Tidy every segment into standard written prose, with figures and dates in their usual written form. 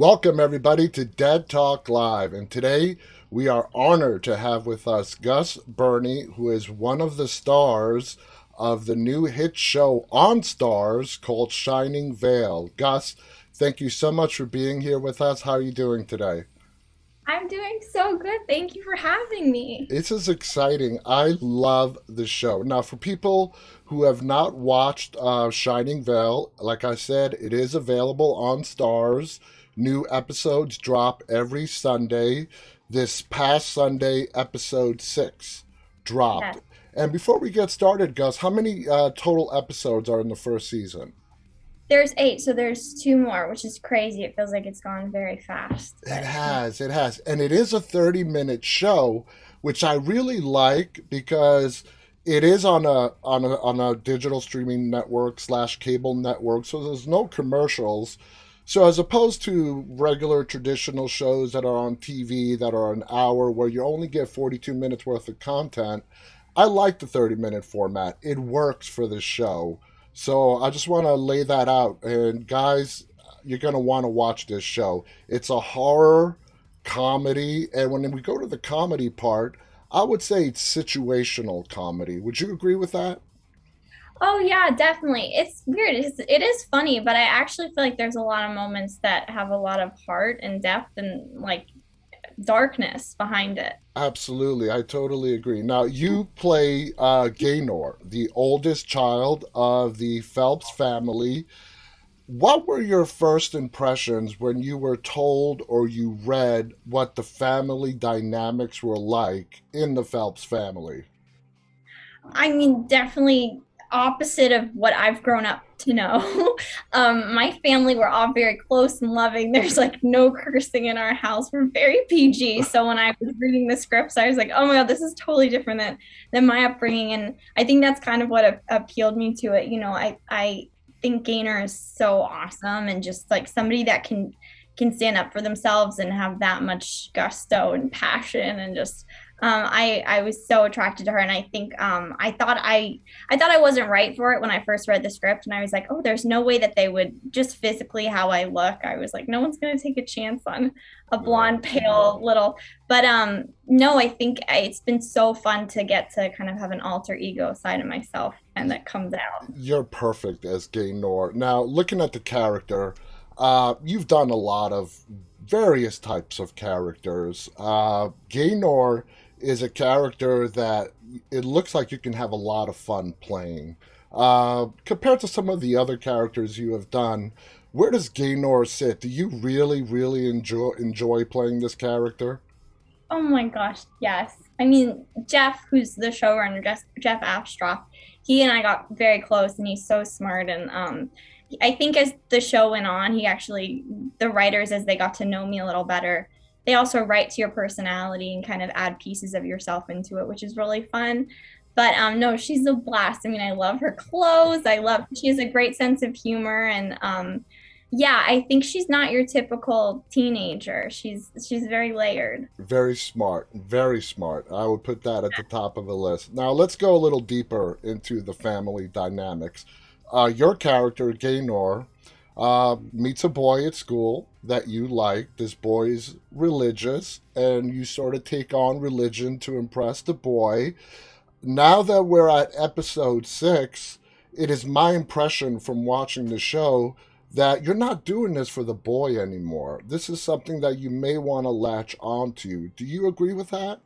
Welcome, everybody, to Dead Talk Live. And today we are honored to have with us Gus Birney, who is one of the stars of the new hit show on Stars called Shining Vale. Gus, thank you so much for being here with us. How are you doing today? I'm doing so good. Thank you for having me. This is exciting. I love the show. Now, for people who have not watched Shining Vale, like I said, it is available on Stars. New episodes drop every Sunday. This past Sunday, episode 6 dropped. Yes, And before we get started, Gus, how many total episodes are in the first season? there's eight, so there's two more, which is crazy. It feels like it's gone very fast, It but has, it has. And it is a 30-minute show, which I really like because it is on a digital streaming network slash cable network, so there's no commercials. So as opposed to regular traditional shows that are on TV that are an hour where you only get 42 minutes worth of content, I like the 30-minute format. It works for this show. So I just want to lay that out. And guys, you're going to want to watch this show. It's a horror comedy. And when we go to the comedy part, I would say it's situational comedy. Would you agree with that? oh yeah, definitely. It's weird. It is funny, but I actually feel like there's a lot of moments that have a lot of heart and depth and like darkness behind it. Absolutely. I totally agree. Now, you play Gaynor, the oldest child of the Phelps family. What were your first impressions when you were told or you read what the family dynamics were like in the Phelps family? I mean, definitely opposite of what I've grown up to know. My family, we're all very close and loving. There's like no cursing in our house. We're very PG. So when I was reading the scripts, I was like, oh my God, this is totally different than my upbringing. And I think that's kind of what appealed me to it. I think Gaynor is so awesome and just like somebody that can stand up for themselves and have that much gusto and passion and just I was so attracted to her, and I think I thought I wasn't right for it when I first read the script, and I was like, oh, there's no way that they would just physically how I look. I was like, no one's gonna take a chance on a Yeah. blonde, pale little. But no, I think it's been so fun to get to kind of have an alter ego side of myself, and that comes out. You're perfect as Gaynor. Now, looking at the character, you've done a lot of various types of characters. Gaynor is a character that it looks like you can have a lot of fun playing. Compared to some of the other characters you have done, where does Gaynor sit? Do you really, really enjoy playing this character? Oh my gosh, yes. I mean, Jeff, who's the showrunner, Jeff Abstroff, he and I got very close, and he's so smart. And I think as the show went on, the writers, as they got to know me a little better, they also write to your personality and kind of add pieces of yourself into it, which is really fun. But no, she's a blast. I mean, I love her clothes. She has a great sense of humor, and yeah, I think she's not your typical teenager. She's very layered. Very smart, very smart. I would put that at the top of the list. Now, let's go a little deeper into the family dynamics. Your character, Gaynor, meets a boy at school that you like. This boy's religious, and you sort of take on religion to impress the boy. Now that we're at episode 6, it is my impression from watching the show that you're not doing this for the boy anymore. This is something that you may want to latch onto. Do you agree with that?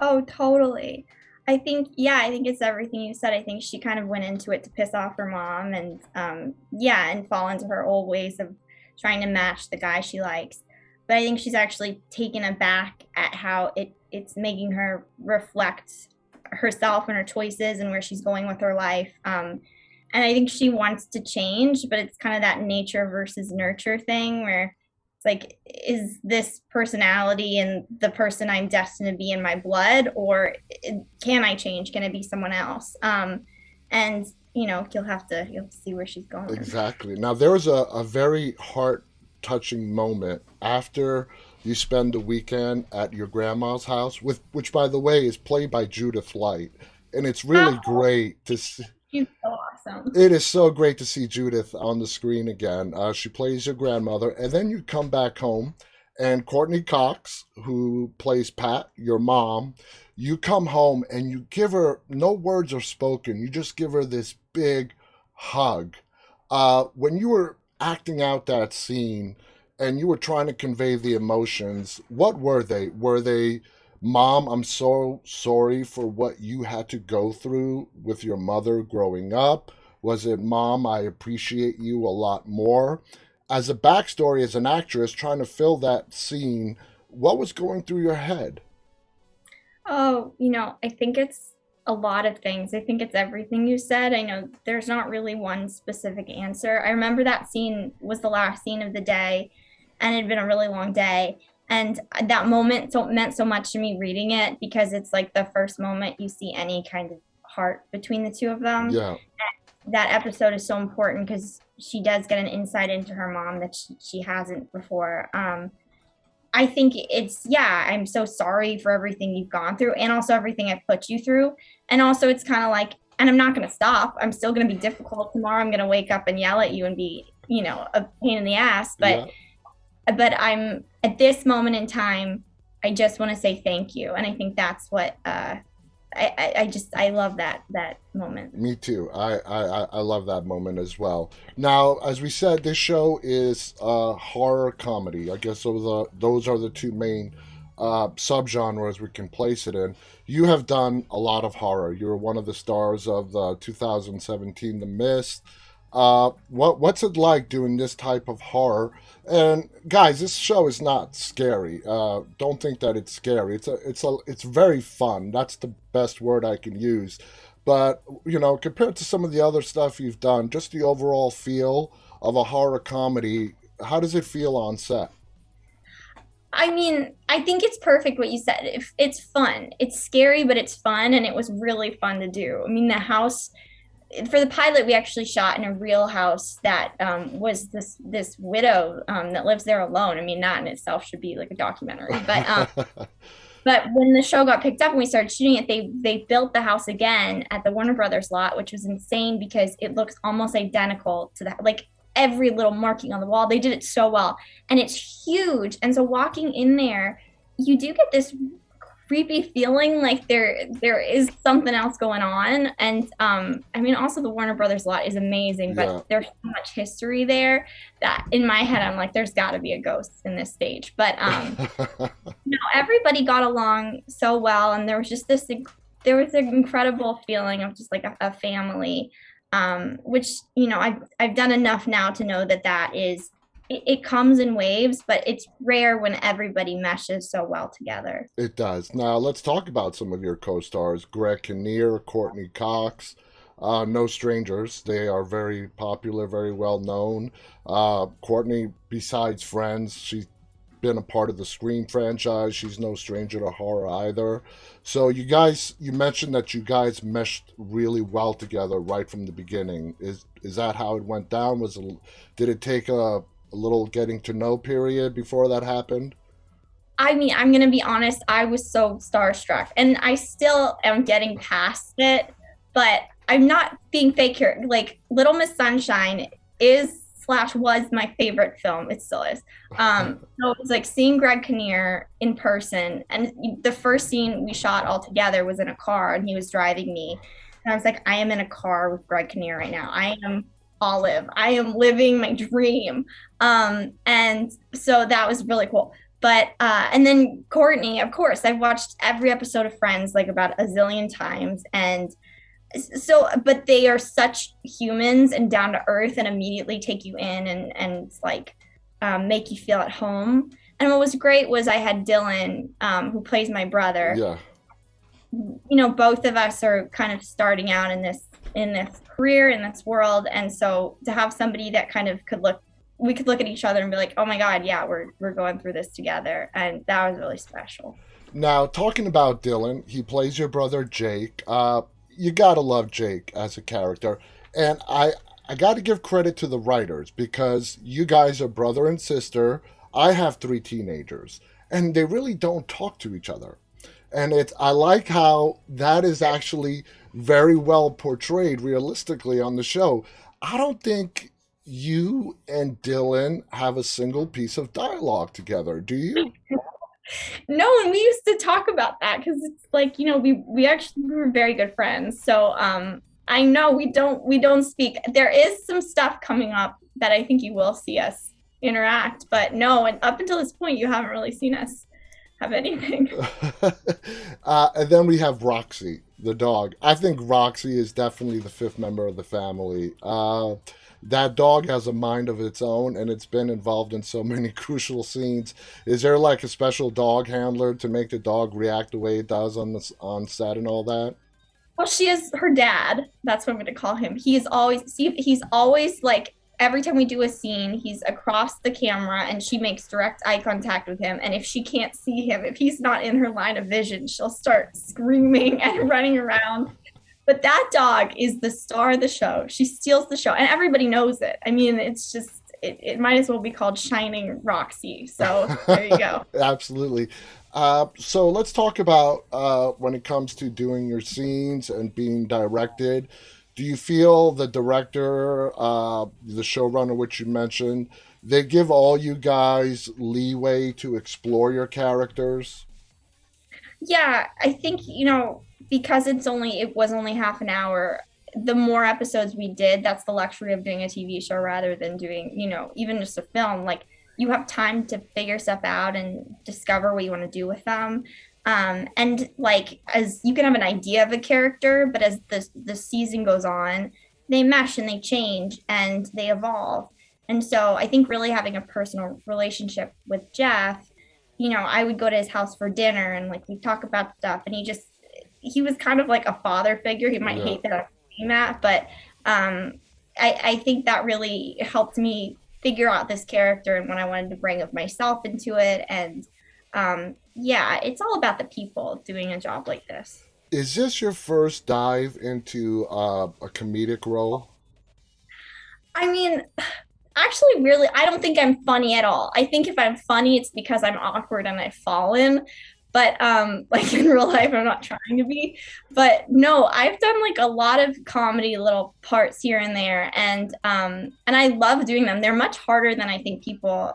Oh, totally. I think it's everything you said. I think she kind of went into it to piss off her mom and yeah, and fall into her old ways of trying to match the guy she likes. But I think she's actually taken aback at how it's making her reflect herself and her choices and where she's going with her life. And I think she wants to change, but it's kind of that nature versus nurture thing where it's like, is this personality and the person I'm destined to be in my blood, or can I change? Can it be someone else? And you'll have to see where she's going. Exactly. Now, there was a very heart touching moment after you spend the weekend at your grandma's house, with which, by the way, is played by Judith Light. And it's really Oh, great to see. she's so awesome. It is so great to see Judith on the screen again. She plays your grandmother, and then you come back home, and Courtney Cox, who plays Pat, your mom, you come home and you give her, no words are spoken. You just give her this big hug. When you were acting out that scene and you were trying to convey the emotions, what were they? Were they, Mom, I'm so sorry for what you had to go through with your mother growing up? Was it, Mom, I appreciate you a lot more? As a backstory, as an actress trying to fill that scene, what was going through your head? Oh, I think it's a lot of things. I think it's everything you said. I know there's not really one specific answer. I remember that scene was the last scene of the day, and it had been a really long day. And that moment meant so much to me reading it because it's like the first moment you see any kind of heart between the two of them. Yeah, That episode is so important because she does get an insight into her mom that she hasn't before. I think it's, yeah, I'm so sorry for everything you've gone through and also everything I've put you through. And also, it's kind of like, and I'm not going to stop. I'm still going to be difficult. Tomorrow, I'm going to wake up and yell at you and be, a pain in the ass. yeah. But I'm at this moment in time, I just want to say thank you. And I think that's what I love that moment. Me too. I love that moment as well. Now, as we said, this show is horror comedy. I guess those are the two main subgenres we can place it in. You have done a lot of horror. You're one of the stars of the 2017 The Mist. What's it like doing this type of horror? And guys, this show is not scary. Don't think that it's scary. It's very fun. That's the best word I can use. But compared to some of the other stuff you've done, just the overall feel of a horror comedy, how does it feel on set? I mean, I think it's perfect what you said. If it's fun, it's scary, but it's fun, and it was really fun to do. I mean, the house for the pilot, we actually shot in a real house that was this widow that lives there alone. I mean, that in itself should be like a documentary. But when the show got picked up and we started shooting it, they built the house again at the Warner Brothers lot, which was insane because it looks almost identical to that. Like every little marking on the wall, they did it so well, and it's huge. And so walking in there, you do get this creepy feeling like there is something else going on. And I mean, also the Warner Brothers lot is amazing, but Yeah. there's so much history there that in my head I'm like, there's got to be a ghost in this stage. But everybody got along so well, and there was an incredible feeling of just like a family, which I've done enough now to know that is it comes in waves, but it's rare when everybody meshes so well together. It does. Now let's talk about some of your co-stars: Greg Kinnear, Courtney Cox. No strangers. They are very popular, very well known. Courtney, besides Friends, she's been a part of the Scream franchise. She's no stranger to horror either. So you mentioned that you guys meshed really well together right from the beginning. Is that how it went down? Did it take a little getting to know period before that happened? I mean, I'm gonna be honest, I was so starstruck, and I still am getting past it, but I'm not being fake here. Like Little Miss Sunshine is slash was my favorite film. It still is. So it was like seeing Greg Kinnear in person, and the first scene we shot all together was in a car, and he was driving me, and I was like, I am in a car with Greg Kinnear right now. I am Olive. I am living my dream. And so that was really cool. But and then Courtney, of course, I've watched every episode of Friends like about a zillion times, and so but they are such humans and down to earth and immediately take you in and like make you feel at home. And what was great was I had Dylan, who plays my brother. Yeah. Both of us are kind of starting out in this career in this world, and so to have somebody that kind of we could look at each other and be like, oh my god, yeah, we're going through this together, and that was really special. Now, talking about Dylan, he plays your brother Jake. You gotta love Jake as a character, and I got to give credit to the writers because you guys are brother and sister. I have three teenagers, and they really don't talk to each other. And I like how that is actually very well portrayed realistically on the show. I don't think you and Dylan have a single piece of dialogue together, do you? No, and we used to talk about that because it's like, we were very good friends. So I know we don't speak. There is some stuff coming up that I think you will see us interact, but no, and up until this point you haven't really seen us have anything. And then we have Roxy, the dog. I think Roxy is definitely the fifth member of the family. That dog has a mind of its own, and it's been involved in so many crucial scenes. Is there like a special dog handler to make the dog react the way it does on set and all that? Well, she is her dad. That's what I'm going to call him. He's always like every time we do a scene, he's across the camera and she makes direct eye contact with him. And if she can't see him, if he's not in her line of vision, she'll start screaming and running around. But that dog is the star of the show. She steals the show, and everybody knows it. I mean, it's just it might as well be called Shining Roxy. So there you go. Absolutely. So let's talk about when it comes to doing your scenes and being directed. Do you feel the director, the showrunner, which you mentioned, they give all you guys leeway to explore your characters? Yeah, I think, because it was only half an hour, the more episodes we did, that's the luxury of doing a TV show rather than doing, even just a film. Like you have time to figure stuff out and discover what you want to do with them. And like as you can have an idea of a character, but as the season goes on, they mesh and they change and they evolve. And so I think really having a personal relationship with Jeff, I would go to his house for dinner and like we talk about stuff and he was kind of like a father figure. He might Yeah. hate that I'm saying that, but I think that really helped me figure out this character and what I wanted to bring of myself into it. And yeah, it's all about the people doing a job like this. Is this your first dive into a comedic role? I mean, actually, really, I don't think I'm funny at all. I think if I'm funny, it's because I'm awkward and I've fallen. But like in real life, I'm not trying to be. But no, I've done like a lot of comedy little parts here and there, and I love doing them. They're much harder than I think people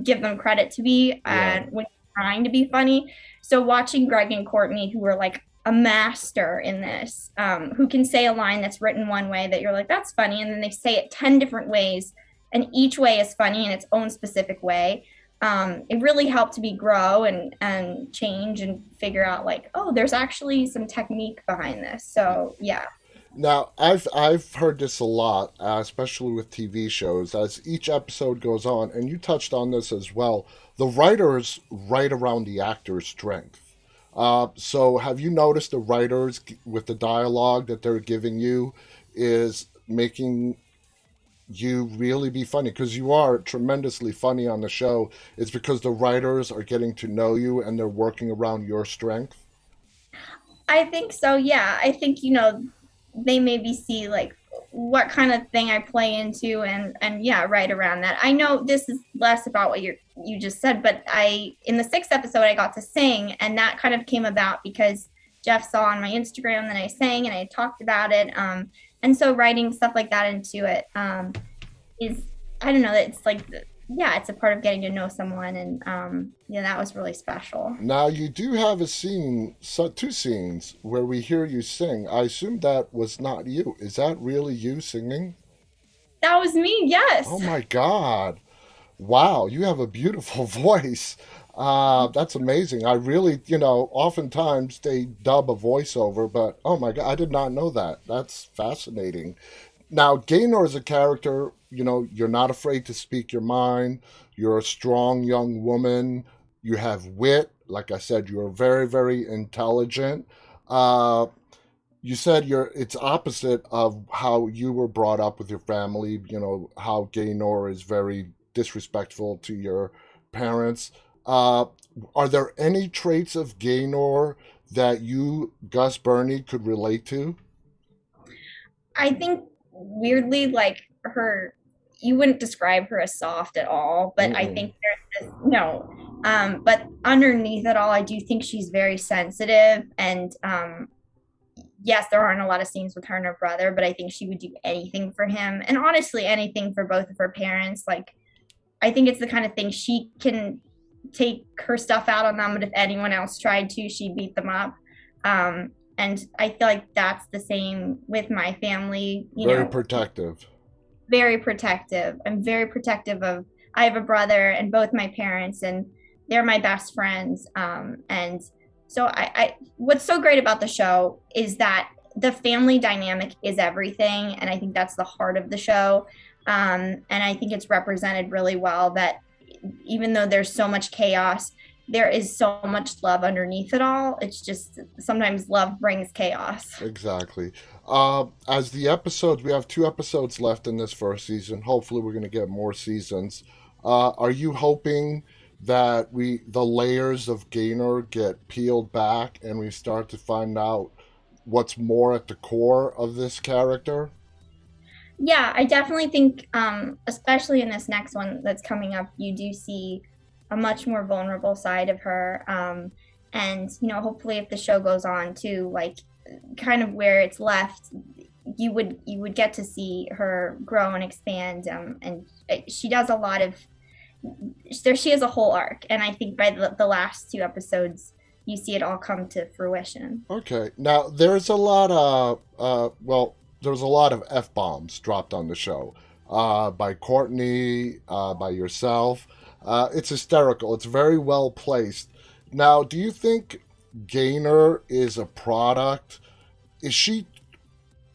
give them credit to be, Yeah. and when you're trying to be funny. So watching Greg and Courtney, who are like a master in this, who can say a line that's written one way that you're like, that's funny, and then they say it 10 different ways, and each way is funny in its own specific way. It really helped me grow and change and figure out like, oh, there's actually some technique behind this. So yeah. Now, I've heard this a lot, especially with TV shows, as each episode goes on, and you touched on this as well. The writers write around the actor's strength. So, have you noticed the writers with the dialogue that they're giving you is making you really be funny? Because you are tremendously funny on the show. It's because the writers are getting to know you and they're working around your strength. I think so. Yeah. I think, they maybe see like what kind of thing I play into and yeah, right around that. I know this is less about what you just said, but I in the sixth episode I got to sing and that kind of came about because Jeff saw on my Instagram that I sang and I talked about it. And so writing stuff like that into it is I don't know, it's like yeah, it's a part of getting to know someone and yeah, that was really special. Now you do have a scene, so two scenes where we hear you sing. I assume that was not you. Is that really you singing? That was me, Oh yes. my God! Wow, you have a beautiful voice. That's amazing. I really, oftentimes they dub a voiceover, but oh my God, I did not know that. That's fascinating. Now, Gaynor is a character, you're not afraid to speak your mind. You're a strong young woman. You have wit. Like I said, you're very, very intelligent. Uh, you said it's opposite of how you were brought up with your family, how Gaynor is very disrespectful to your parents. Uh, are there any traits of Gaynor that you, Gus Birney, could relate to? I think weirdly, like her, you wouldn't describe her as soft at all, but I Mm-mm. think there's this, no. But underneath it all, I do think she's very sensitive and yes, there aren't a lot of scenes with her and her brother, but I think she would do anything for him. And honestly, anything for both of her parents. Like, I think it's the kind of thing she can take her stuff out on them, but if anyone else tried to, she'd beat them up. And I feel like that's the same with my family, Very protective. very protective. I'm very protective of, I have a brother and both my parents, and they're my best friends. And so what's so great about the show is that the family dynamic is everything. And I think that's the heart of the show. And I think it's represented really well that even though there's so much chaos, there is so much love underneath it all. It's just sometimes love brings chaos. Exactly. As the episodes, we have 2 episodes left in this first season. Hopefully, we're going to get more seasons. Are you hoping that the layers of Gaynor get peeled back and we start to find out what's more at the core of this character? Yeah, I definitely think, especially in this next one that's coming up, you do see a much more vulnerable side of her. And hopefully, if the show goes on to like kind of where it's left, you would get to see her grow and expand. And she does a lot of there. She has a whole arc, and I think by the last 2 episodes, you see it all come to fruition. Okay. Now, there's a lot of, there's a lot of F bombs dropped on the show by Courtney, by yourself. It's hysterical. It's very well placed. Now, do you think Gaynor is a product? Is she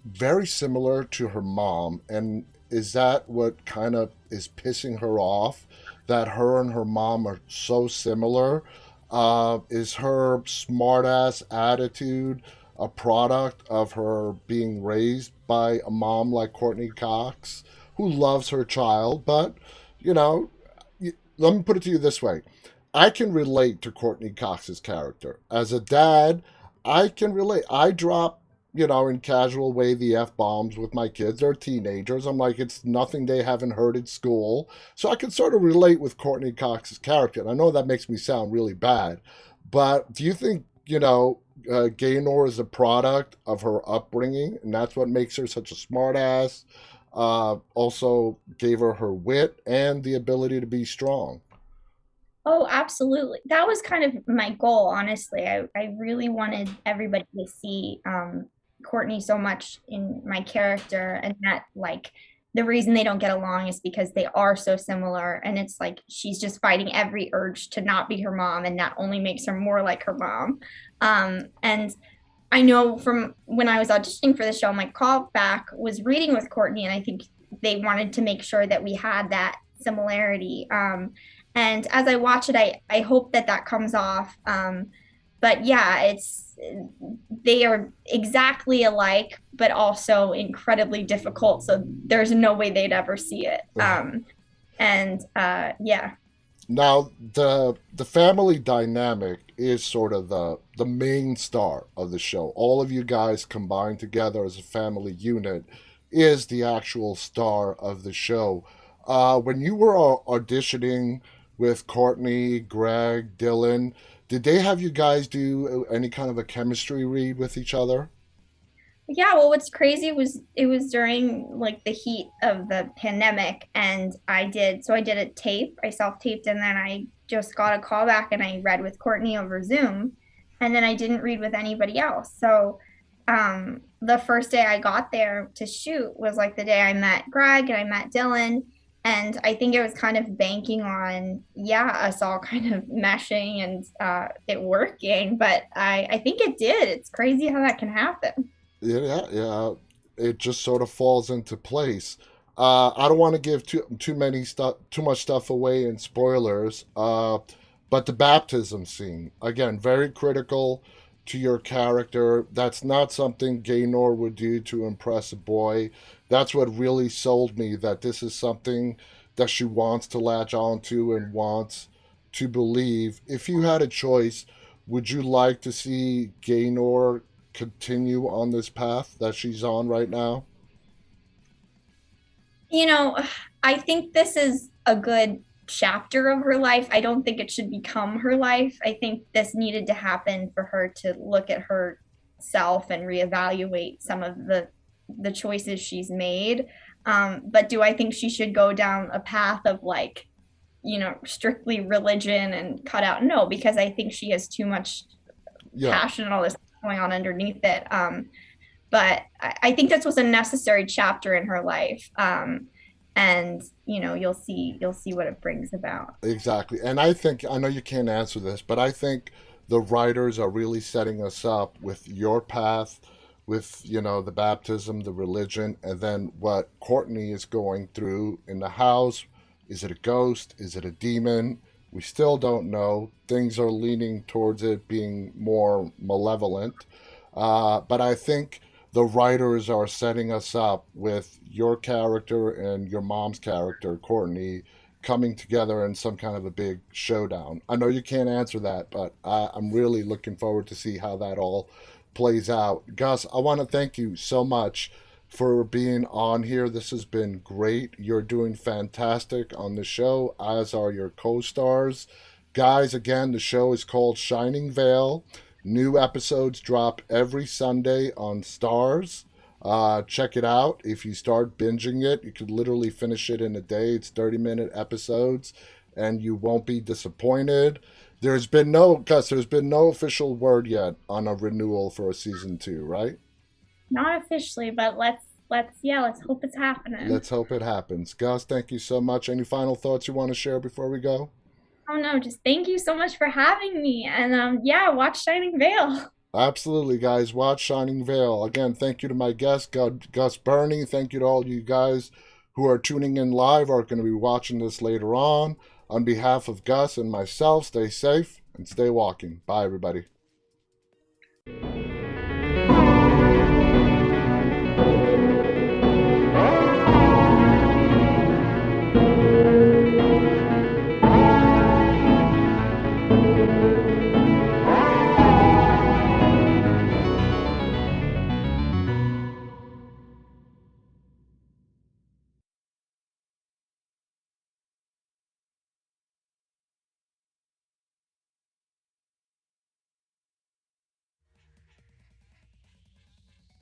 very similar to her mom? And is that what kind of is pissing her off? That her and her mom are so similar? Is her smartass attitude a product of her being raised by a mom like Courtney Cox, who loves her child? But, you know, let me put it to you this way. I can relate to Courtney Cox's character. As a dad, I can relate. I drop, in casual way the F bombs with my kids. They're teenagers. I'm like, it's nothing they haven't heard at school. So I can sort of relate with Courtney Cox's character. And I know that makes me sound really bad, but do you think, Gaynor is a product of her upbringing, and that's what makes her such a smartass? Also gave her wit and the ability to be strong. Oh, absolutely. That was kind of my goal, honestly. I really wanted everybody to see Courtney so much in my character, and that like the reason they don't get along is because they are so similar. And it's like she's just fighting every urge to not be her mom, and that only makes her more like her mom. And I know from when I was auditioning for the show, my callback was reading with Courtney, and I think they wanted to make sure that we had that similarity. And as I watch it, I hope that that comes off. But yeah, they are exactly alike, but also incredibly difficult. So there's no way they'd ever see it. And yeah. Now, the family dynamic is sort of the main star of the show. All of you guys combined together as a family unit is the actual star of the show. When you were auditioning with Courtney, Greg, Dylan, did they have you guys do any kind of a chemistry read with each other? Yeah, well, what's crazy was it was during like the heat of the pandemic, and I did a tape, I self-taped, and then I just got a call back and I read with Courtney over Zoom, and then I didn't read with anybody else. So the first day I got there to shoot was like the day I met Greg and I met Dylan. And I think it was kind of banking on, yeah, us all kind of meshing and it working. But I think it did. It's crazy how that can happen. Yeah. It just sort of falls into place. I don't want to give too much stuff away in spoilers. But the baptism scene, again, very critical to your character. That's not something Gaynor would do to impress a boy. That's what really sold me that this is something that she wants to latch onto and wants to believe. If you had a choice, would you like to see Gaynor continue on this path that she's on right now? You know, I think this is a good chapter of her life. I don't think it should become her life. I think this needed to happen for her to look at her. self and reevaluate some of the choices she's made. But do I think she should go down a path of like, strictly religion and cut out? No, because I think she has too much Yeah, passion and all this going on underneath it. But I think this was a necessary chapter in her life. And you'll see what it brings about. exactly. And I think, I know you can't answer this, but I think the writers are really setting us up with your path, with, the baptism, the religion, and then what Courtney is going through in the house. Is it a ghost? Is it a demon? We still don't know. Things are leaning towards it being more malevolent. But I think the writers are setting us up with your character and your mom's character, Courtney, coming together in some kind of a big showdown. I know you can't answer that, but I'm really looking forward to see how that all plays out. Gus, I want to thank you so much for being on here. This has been great. You're doing fantastic on the show, as are your co stars. Guys, again, the show is called Shining Vale. New episodes drop every Sunday on Stars. Check it out. If you start binging it, you could literally finish it in a day. It's 30-minute episodes, and you won't be disappointed. There's been no official word yet on a renewal for a season 2, right? Not officially, but let's hope it's happening. Let's hope it happens. Gus, thank you so much. Any final thoughts you want to share before we go? Oh no, just thank you so much for having me. And yeah, watch Shining Vale. Absolutely, guys. Watch Shining Vale. Again, thank you to my guest, Gus Birney. Thank you to all you guys who are tuning in live or are going to be watching this later on. On behalf of Gus and myself, stay safe and stay walking. Bye, everybody.